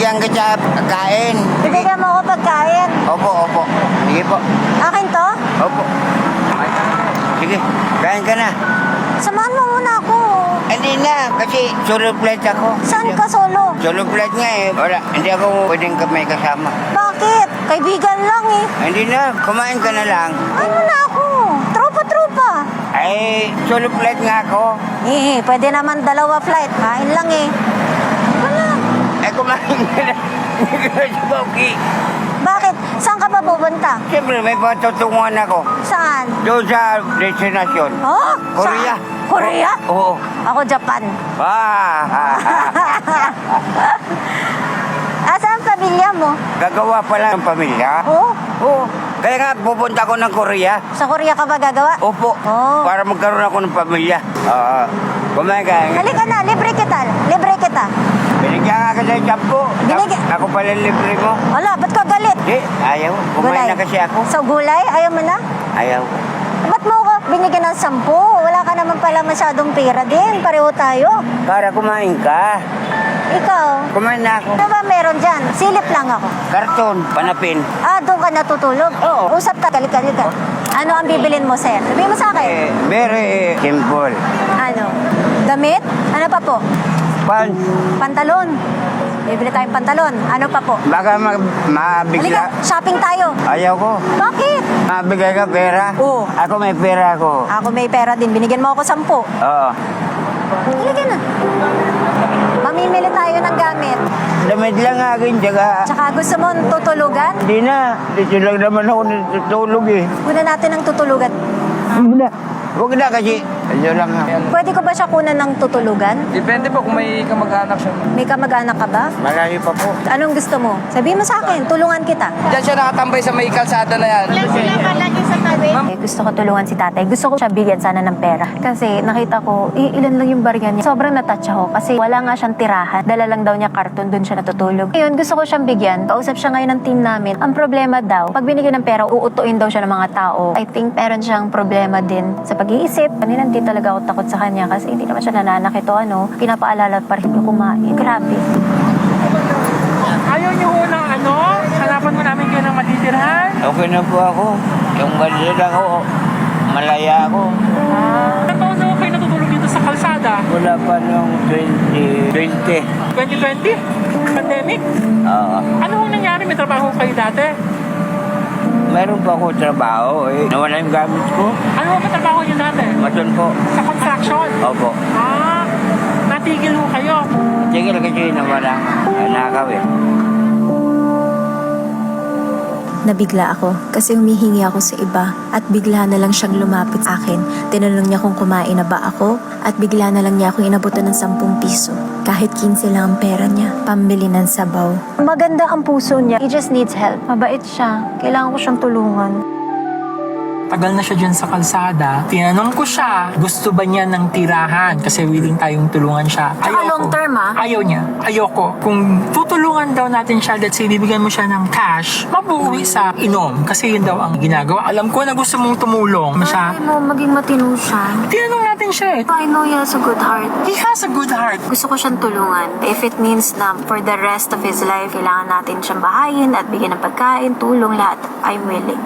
bibigyan ka sa pagkain. Sige. Bibigyan mo ako pagkain. Opo. Sige po. Akin to? Opo. Sige, kain ka na. Samahan mo muna ako. Hindi na, kasi solo flight ako. Saan ka solo? Solo flight nga eh. Wala, hindi ako pwedeng may kasama. Bakit? Kaibigan lang eh. Hindi na, kumain ka na lang. Ano na ako? Tropa-tropa. Ay, solo flight nga ako. Pwede naman dalawa flight. Kain lang eh. Wala. Ay, kumain ka na. Hindi ka na Bauki. Bakit? Saan ka pa pupunta? Siyempre, may patutunguhan ako. Saan? Doon sa destinasyon. Oh? Korea. Saan? Korea? Oo. Ako Japan. Saan pamilya mo? Gagawa pala ng pamilya. Oh? Oo. Kaya nga, pupunta ako ng Korea. Sa Korea ka ba gagawa? Opo. Oh. Para magkaroon ako ng pamilya. Oo. Kumain ka. Halika na, libre kita. Libre kita. Binigyan ka sa champo. Ako pala libre mo. Wala, ba't ka galit? Ayaw. Kumain na kasi ako. So gulay, ayaw mo na? Ayaw. Ba't mo ako binigyan ng 10? Wala ka naman pala masyadong pera din. Pareho tayo. Para kumain ka. Ikaw? Kumain na ako. Ano ba meron dyan? Silip lang ako. Karton, panapin. Doon ka natutulog? Oo. Usap ka, halika. Ano ang bibilin mo, sir? Sabihin mo sa akin. Very simple. Ano? Damit? Ano pa po? Pants. Pantalon. Bibili tayong pantalon. Ano pa po? Baka Halika, mabigla. shopping tayo. Ayaw ko. Bakit? Mabigay ka pera? Oo. Ako may pera ako. Ako may pera din. Binigyan mo ako 10. Oo. Halika na. Mamimili tayo ng gamit. Damit lang akin, tsaka... Tsaka gusto mo tutulugan? Hindi na. Dito lang naman ako natutulog eh. Kuna natin ng tutulugan. Huwag na. Huwag na kasi. Ano lang ha. Pwede ko ba siya kunan ng tutulugan? Depende po kung may kamag-anak siya. May kamag-anak ka ba? Malayo pa po. Anong gusto mo? Sabihin mo sa akin, tulungan kita. Diyan siya nakatambay sa may kalsada na yan. Gusto ko tulungan si tatay. Gusto ko siya bigyan sana ng pera. Kasi nakita ko, ilan lang yung barya niya. Sobrang natouch ako kasi wala nga siyang tirahan. Dala lang daw niya karton, dun siya natutulog. Ngayon, gusto ko siyang bigyan. Kausap siya ngayon ng team namin. Ang problema daw, pag binigyan ng pera, uutuin daw siya ng mga tao. I think meron siyang problema din sa pag-iisip. Kanina hindi talaga ako takot sa kanya kasi hindi naman siya nananakit o ano. Pinapaalala pa rin yung kumain. Grabe. Ayaw niyo ho ng ano? Hanapan mo namin kayo ng matitirhan? Okay na po ako. Yung ganyan ako, malaya ako. Ilang taon na ho kayo natutulog dito sa kalsada? Wala pa nung 2020. 2020? Pandemic? Oo. Ano ho nangyari? May trabaho kayo dati? Meron pa ako trabaho eh. Nawala yung gamit ko. Ano ho ba trabaho niyo dati? Maton po. Sa construction? Opo. Natigil ho kayo. Tigil kasi nawala. Nakaw eh. Nabigla ako kasi humihingi ako sa iba at bigla na lang siyang lumapit sa akin. Tinanong niya kung kumain na ba ako at bigla na lang niya akong inabutan ng 10 piso. Kahit 15 lang ang pera niya, pambili ng sabaw. Maganda ang puso niya. He just needs help. Mabait siya. Kailangan ko siyang tulungan. Tagal na siya dyan sa kalsada. Tinanong ko siya, gusto ba niya ng tirahan? Kasi willing tayong tulungan siya. Saka long term Ayaw niya. Ayoko. Kung tutulungan daw natin siya, let's say, bibigyan mo siya ng cash, mabuwi sa inom. Kasi yun daw ang ginagawa. Alam ko na gusto mong tumulong. Siya. Ay mo, maging matino siya. Tinanong natin siya eh. I know he has a good heart. He has a good heart. Gusto ko siyang tulungan. If it means na for the rest of his life, kailangan natin siyang bahayin at bigyan ng pagkain, tulong, lahat, I'm willing.